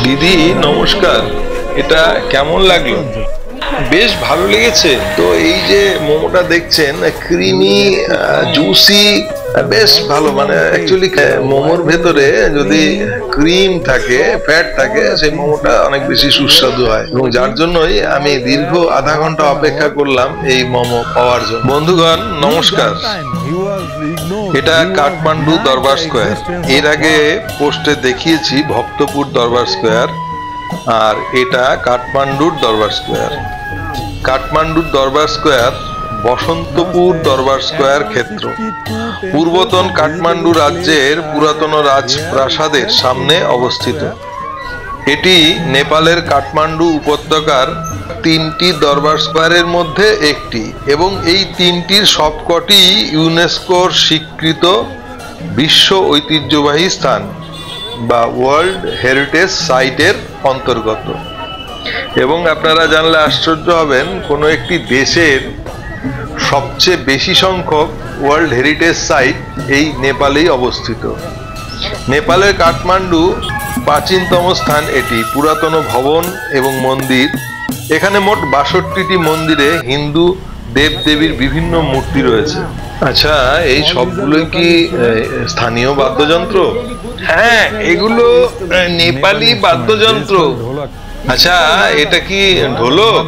দিদি নমস্কার, এটা কেমন লাগলো? বেশ ভালো লেগেছে তো। এই যে মোমোটা দেখছেন, ক্রিমি জুসি, বেশ ভালো। মানে অ্যাকচুয়ালি মোমোর ভেতরে যদি ক্রিম থাকে, ফ্যাট থাকে, সেই মোমোটা অনেক বেশি সুস্বাদু হয়, এবং যার জন্যই আমি দীর্ঘ আধা ঘন্টা অপেক্ষা করলাম এই মোমো পাওয়ার জন্য। বন্ধুগণ নমস্কার, এটা কাঠমান্ডু দরবার স্কোয়ার। এর আগে পোস্টে দেখিয়েছি ভক্তপুর দরবার স্কোয়ার, আর এটা কাঠমান্ডুর দরবার স্কোয়ার। কাঠমান্ডুর দরবার স্কোয়ার বসন্তপুর দরবার স্কোয়ার ক্ষেত্র, পূর্বতন কাঠমান্ডু রাজ্যের পুরাতন রাজপ্রাসাদের সামনে অবস্থিত। এটি নেপালের কাঠমান্ডু উপত্যকার তিনটি দরবার স্কোয়ারের মধ্যে একটি, এবং এই তিনটির সবকটি ইউনেস্কোর স্বীকৃত বিশ্ব ঐতিহ্যবাহী স্থান বা ওয়ার্ল্ড হেরিটেজ সাইটের অন্তর্গত। এবং আপনারা জানলে আশ্চর্য হবেন, কোনো একটি দেশের সবচেয়ে বেশি সংখ্যক ওয়ার্ল্ড হেরিটেজ সাইট এই নেপালেই অবস্থিত। নেপালের কাঠমান্ডু প্রাচীনতম স্থান এটি। পুরাতন ভবন এবং মন্দির, এখানে মোট 62টি মন্দিরে হিন্দু দেবদেবীর বিভিন্ন মূর্তি রয়েছে। আচ্ছা, এই সবগুলো কি স্থানীয় বাদ্যযন্ত্র? হ্যাঁ, এগুলো নেপালি বাদ্যযন্ত্র। আচ্ছা, এটা কি ঢোলক?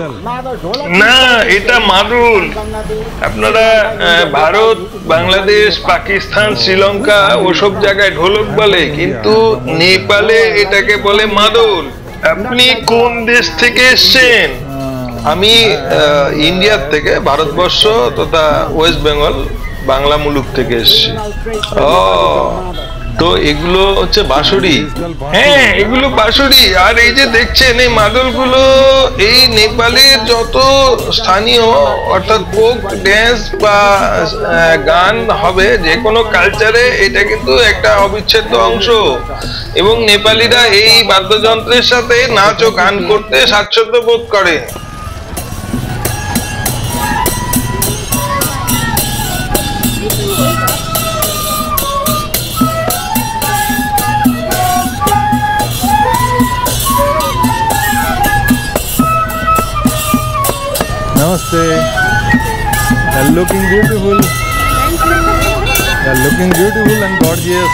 না, এটা মাদুল। আপনারা ভারত, বাংলাদেশ, পাকিস্তান, শ্রীলঙ্কা ওসব জায়গায় ঢোলক বলে, কিন্তু নেপালে এটাকে বলে মাদুল। আপনি কোন দেশ থেকে এসেছেন? আমি ইন্ডিয়ার থেকে, ভারতবর্ষ তথা ওয়েস্ট বেঙ্গল, বাংলা মুলুক থেকে এসেছি। ও, তো এগুলো হচ্ছে বাঁশুরি? হ্যাঁ, এগুলো বাঁশুরি। আর এই যে দেখছেন এই মাদলগুলো, এই নেপালের যত স্থানীয় অর্থাৎ ফোক ড্যান্স বা গান হবে যে কোনো কালচারে, এটা কিন্তু একটা অবিচ্ছেদ্য অংশ। এবং নেপালিরা এই বাদ্যযন্ত্রের সাথে নাচ ও গান করতে স্বাচ্ছন্দ্য বোধ করে। Namaste. You're looking beautiful. You're looking beautiful and gorgeous.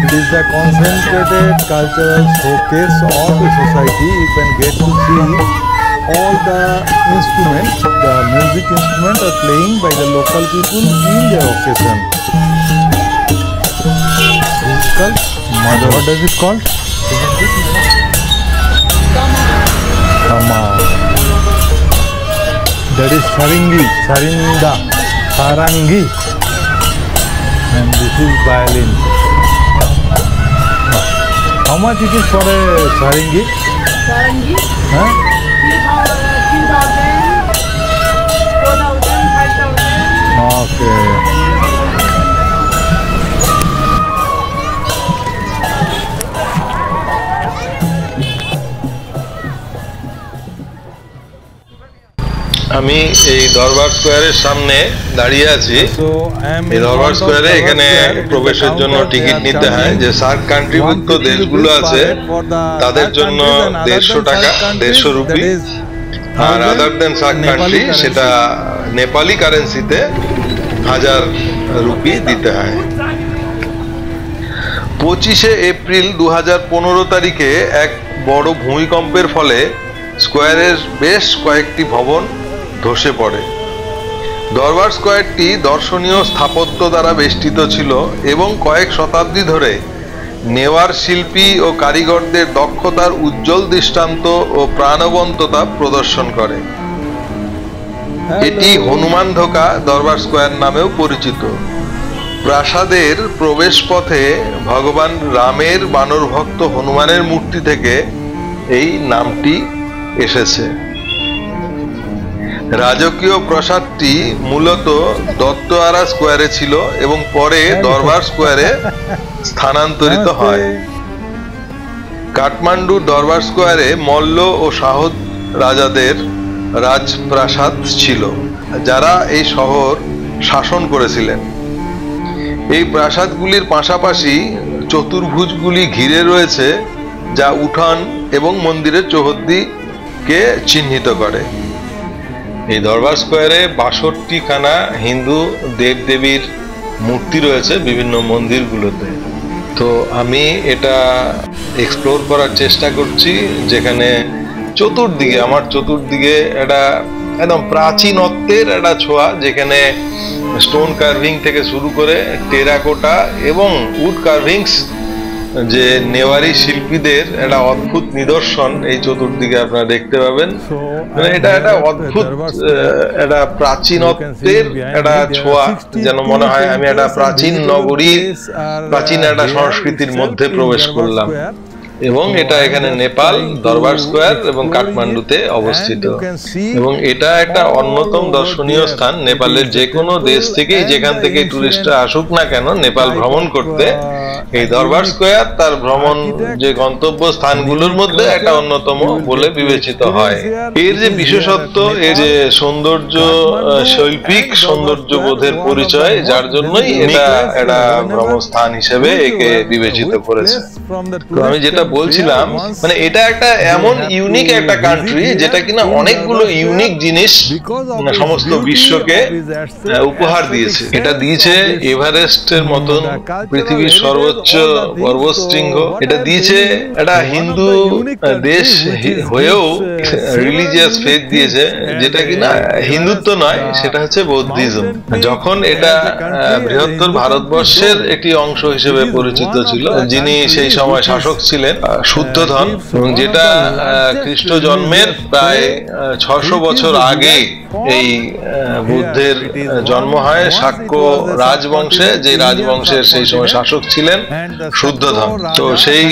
It is the concentrated cultural showcase of the society. You can get to see all the instruments, the music instruments are playing by the local people in their occasion. This is called Mother. What does it called? Kama. That is Sarangi, Sarinda, Sarangi, and this is violin. How much it is for a sarangi? Sarangi? Huh? 3,000, 4,000, 5,000. Okay. আমি এই দরবার স্কোয়ারের সামনে দাঁড়িয়ে আছি। এই দরবার স্কোয়ারে এখানে প্রবেশের জন্য টিকিট নিতে হয়। যে সার্ক কান্ট্রিভুক্ত দেশগুলো আছে তাদের জন্য 150 টাকা, 150 রুপি। আর আদার দেন সার্ক কান্ট্রি, সেটা নেপালি কারেন্সিতে 1000 রুপি দিতে হয়। 25শে এপ্রিল 2015 তারিখে এক বড় ভূমিকম্পের ফলে স্কোয়ারের বেশ কয়েকটি ভবন ধসে পড়ে। দরবার স্কোয়ারটি দর্শনীয় স্থাপত্য দ্বারা বেষ্টিত ছিল এবং কয়েক শতাব্দী ধরে নেওয়ার শিল্পী ও কারিগরদের দক্ষতার উজ্জ্বল দৃষ্টান্ত ও প্রাণবন্ততা প্রদর্শন করে। এটি হনুমান ধোকা দরবার স্কোয়ার নামেও পরিচিত। প্রাসাদের প্রবেশ পথে ভগবান রামের বানর ভক্ত হনুমানের মূর্তি থেকে এই নামটি এসেছে। রাজকীয় প্রাসাদটি মূলত দত্তআরা স্কোয়ারে ছিল এবং পরে দরবার স্কোয়ারে স্থানান্তরিত হয়। কাঠমান্ডু দরবার স্কোয়ারে মল্ল ও শাহদ রাজাদের রাজপ্রাসাদ ছিল, যারা এই শহর শাসন করেছিলেন। এই প্রাসাদগুলির পাশাপাশি চতুর্ভুজগুলি ঘিরে রয়েছে, যা উঠান এবং মন্দিরের চৌহদ্দিকে চিহ্নিত করে। এই দরবার স্কোয়ারে 62 খানা হিন্দু দেবদেবীর মূর্তি রয়েছে বিভিন্ন মন্দিরগুলোতে। তো আমি এটা এক্সপ্লোর করার চেষ্টা করছি, যেখানে আমার চতুর্দিকে একটা একদম প্রাচীনত্বের একটা ছোঁয়া, যেখানে স্টোন কার্ভিং থেকে শুরু করে টেরাকোটা এবং উড কার্ভিংস, যে নেওয়ারি শিল্পীদের একটা অদ্ভুত নিদর্শন এই চতুর্দিকে আপনারা দেখতে পাবেন। মানে এটা একটা অদ্ভুত একটা প্রাচীনত্বের একটা ছোঁয়া, যেন মনে হয় আমি একটা প্রাচীন নগরী, প্রাচীন একটা সংস্কৃতির মধ্যে প্রবেশ করলাম। এবং এটা এখানে নেপাল দরবার স্কোয়ার এবং কাঠমান্ডুতে অবস্থিত, এবং এটা একটা অন্যতম দর্শনীয় স্থান। নেপালের যে কোনো দেশ থেকে, যেখান থেকে টুরিস্টরা আসুক না কেন নেপাল ভ্রমণ করতে, এই দরবার স্কোয়ার তার ভ্রমণ যে গন্তব্য স্থানগুলোর মধ্যে একটা অন্যতম বলে বিবেচিত হয়। এর যে বিশেষত্ব, এর যে সৌন্দর্য, শৈল্পিক সৌন্দর্যবোধের পরিচয়, যার জন্যই এটা একটা ভ্রমণ স্থান হিসেবে একে বিবেচিত করেছে। তো আমি যেটা বলছিলাম, মানে এটা একটা এমন ইউনিক একটা কান্ট্রি, যেটা কিনা অনেকগুলো ইউনিক জিনিস সমস্ত বিশ্বকে উপহার দিয়েছে। এটা দিয়েছে এভারেস্টের মতন পৃথিবীর সর্বোচ্চ পর্বতশৃঙ্গ, এটা দিয়েছে একটা হিন্দু দেশ হয়েও রিলিজিয়াস ফেথ দিয়েছে, যেটা কিনা হিন্দুত্ব নয়, সেটা হচ্ছে বৌদ্ধিজম। যখন এটা বৃহত্তর ভারতবর্ষের একটি অংশ হিসেবে পরিচিত ছিল, যিনি সেই সময় শাসক ছিলেন শুদ্ধোধন, এবং যেটা খ্রিস্ট জন্মের প্রায় 600 বছর আগে এই বুদ্ধের জন্ম হয় শাক্য রাজবংশে, যে রাজবংশের সেই সময় শাসক ছিলেন শুদ্ধোধন। তো সেই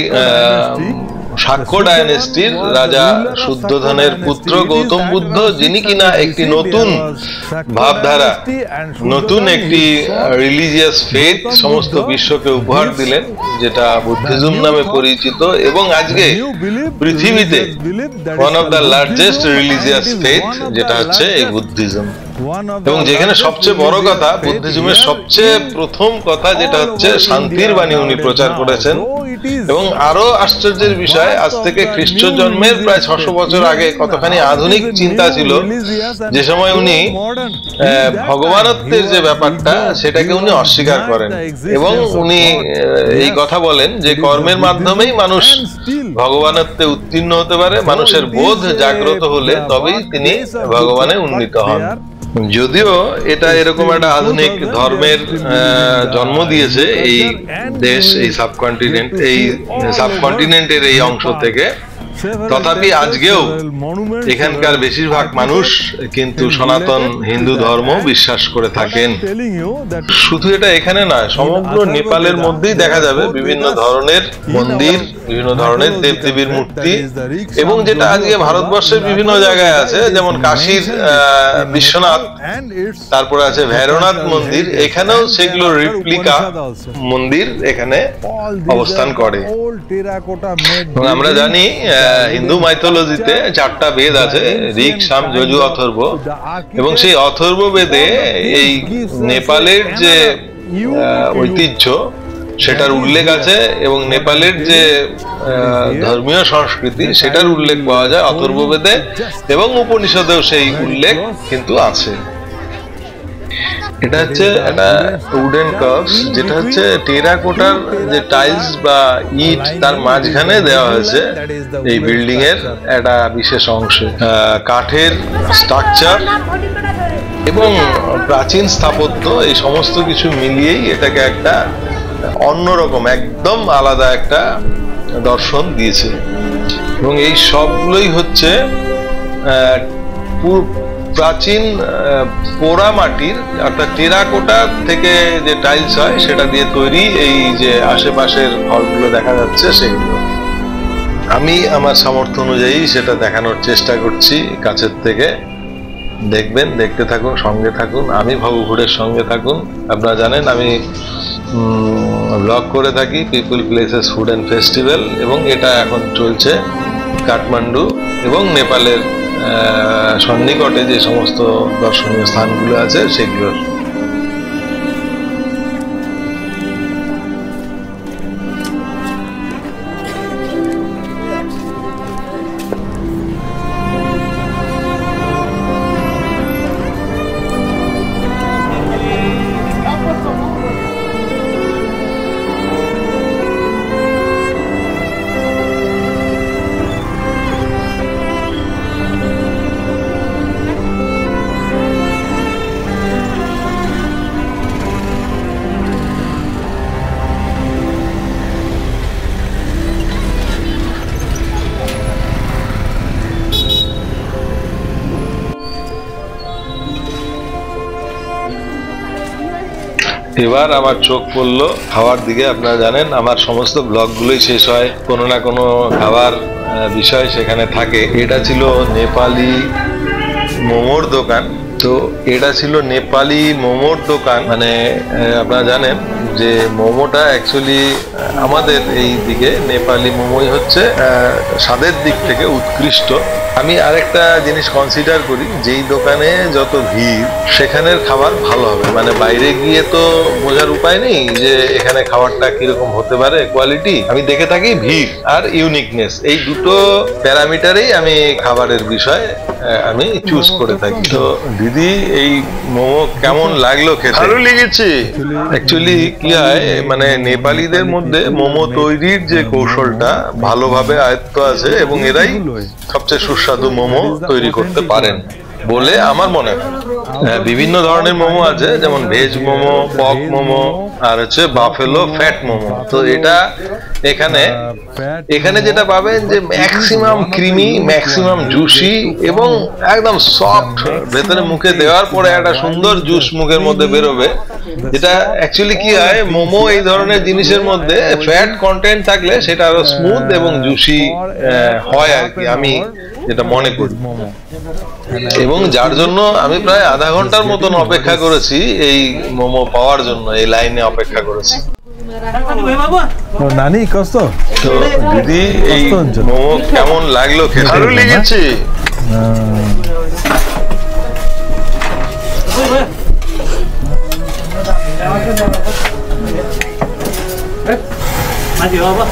শাক্য ডায়নেস্টির রাজা শুদ্ধোধনের পুত্র গৌতম বুদ্ধ, যিনি কিনা একটি নতুন ভাবধারা, নতুন একটি রিলিজিয়াস ফেথ সমস্ত বিশ্বকে উপহার দিলেন, যেটা বুদ্ধিজম নামে পরিচিত, এবং আজকে পৃথিবীতে one of the largest religious faith, যেটা হচ্ছে এই বুদ্ধিজম। এবং যেখানে সবচেয়ে বড় কথা, বুদ্ধিজমের সবচেয়ে প্রথম কথা যেটা হচ্ছে শান্তির বাণী উনি প্রচার করেছেন। এবং আরো আশ্চর্যের বিষয়, আজ থেকে খ্রিস্ট জন্মের প্রায় 600 বছর আগে কতখানি আধুনিক চিন্তা ছিল, যে সময় উনি ভগবানত্বের যে ব্যাপারটা, সেটাকে উনি অস্বীকার করেন, এবং উনি এই কথা বলেন যে কর্মের মাধ্যমেই মানুষ ভগবানত্বে উত্তীর্ণ হতে পারে, মানুষের বোধ জাগ্রত হলে তবেই তিনি ভগবানে উন্নীত হন। যদিও এটা এরকম একটা আধুনিক ধর্মের জন্ম দিয়েছে এই দেশ, এই সাবকন্টিনেন্টের এই অংশ থেকে, তথাপি আজকেও এখানকার বেশিরভাগ মানুষ কিন্তু সনাতন হিন্দু ধর্ম বিশ্বাস করে থাকেন। শুধু এটা এখানে নয়, সমগ্র নেপালের মধ্যেই দেখা যাবে বিভিন্ন ধরনের মন্দির, বিভিন্ন ধরনের দেবদেবীর মূর্তি, এবং যেটা আজকে ভারতবর্ষের বিভিন্ন জায়গায় আছে, যেমন কাশীর বিশ্বনাথ, তারপরে আছে ভৈরবনাথ মন্দির, এখানেও সেগুলো রিপ্লিকা মন্দির এখানে অবস্থান করে। এবং আমরা জানি হিন্দু মাইথোলজিতে 4টা বেদ আছে, ঋক, সাম, যজু, অথর্ব, এবং সেই অথর্ব বেদে এই নেপালের যে ঐতিহ্য সেটার উল্লেখ আছে, এবং নেপালের যে ধর্মীয় সংস্কৃতি সেটার উল্লেখ পাওয়া যায় অথর্ব বেদে, এবং উপনিষদেও সেই উল্লেখ কিন্তু আছে। এটা হচ্ছে একটা উডেন কার্ভস, যেটা হচ্ছে টেরাকোটার যে টাইলস বা ইট, তার মাঝখানে দেওয়া হয়েছে এই বিল্ডিং এর একটা বিশেষ অংশে। কাঠের স্ট্রাকচার এবং প্রাচীন স্থাপত্য, এই সমস্ত কিছু মিলিয়েই এটাকে একটা অন্যরকম, একদম আলাদা একটা দর্শন দিয়েছে। এবং এই সবগুলোই হচ্ছে প্রাচীন পোড়া মাটির অর্থাৎ টেরাকোটা থেকে যে টাইলস হয় সেটা দিয়ে তৈরি। এই যে আশেপাশের ঘরগুলো দেখা যাচ্ছে সেগুলো আমি আমার সামর্থ্য অনুযায়ী সেটা দেখানোর চেষ্টা করছি কাছের থেকে। দেখবেন, দেখতে থাকুন, সঙ্গে থাকুন, আমি ভাবুঘুরের সঙ্গে থাকুন। আপনারা জানেন আমি ব্লগ করে থাকি people places food and festival, এবং এটা এখন চলছে কাঠমান্ডু এবং নেপালের সন্নিকটে যে সমস্ত দর্শনীয় স্থানগুলো আছে সেগুলোর। এবার আমার চোখ পড়লো খাওয়ার দিকে। আপনারা জানেন আমার সমস্ত ব্লগগুলোই শেষ হয় কোনো না কোনো খাবার বিষয় সেখানে থাকে। এটা ছিল নেপালি মোমোর দোকান। তো এটা ছিল নেপালি মোমোর দোকান, মানে আপনারা জানেন যে মোমোটা অ্যাকচুয়ালি আমাদের এই দিকে নেপালি মোমোই হচ্ছে স্বাদের দিক থেকে উৎকৃষ্ট। আমি আরেকটা জিনিস কনসিডার করি, যেই দোকানে যত ভিড় সেখানের খাবার ভালো হবে। মানে বাইরে গিয়ে তো বোঝার উপায় নেই যে এখানে খাবারটা কিরকম হতে পারে, কোয়ালিটি। আমি দেখে থাকি ভিড় আর ইউনিকনেস, এই দুটো প্যারামিটারেই আমি খাবারের বিষয় আমি চুজ করে থাকি। তো দিদি এই মোমো কেমন লাগলো খেতে? ভালো লেগেছে। অ্যাকচুয়ালি কি হয়, মানে নেপালিদের মধ্যে মোমো তৈরির যে কৌশলটা ভালোভাবে আয়ত্ত আছে এবং এরাই সবচেয়ে সুস্বাদু মোমো তৈরি করতে পারেন বলে আমার মনে হয়। বিভিন্ন ধরনের মোমো আছে, যেমন ভেজ মোমো, পক মোমো, আর হচ্ছে বাফেলো ফ্যাট মোমো। তো এটা এখানে যেটা পাবেন যে ম্যাক্সিমাম ক্রিমি, ম্যাক্সিমাম জুসি এবং একদম সফট, ভেতরে মুখে দেওয়ার পরে একটা সুন্দর জুস মুখের মধ্যে বেরোবে। যেটা অ্যাকচুয়ালি কি হয়, মোমো এই ধরনের জিনিসের মধ্যে ফ্যাট কন্টেন্ট থাকলে সেটা আরো স্মুথ এবং জুসি হয় আর কি, আমি যেটা মনে করি। এবং যার জন্য আমি প্রায় আধা ঘন্টার মতন অপেক্ষা করেছি এই মোমো পাওয়ার জন্য, এই লাইনে অপেক্ষা করেছি। নানি কষ্ট। তো দিদি এই মোমো কেমন লাগলো খেতে? ভালো লেগেছে। Hadi baba.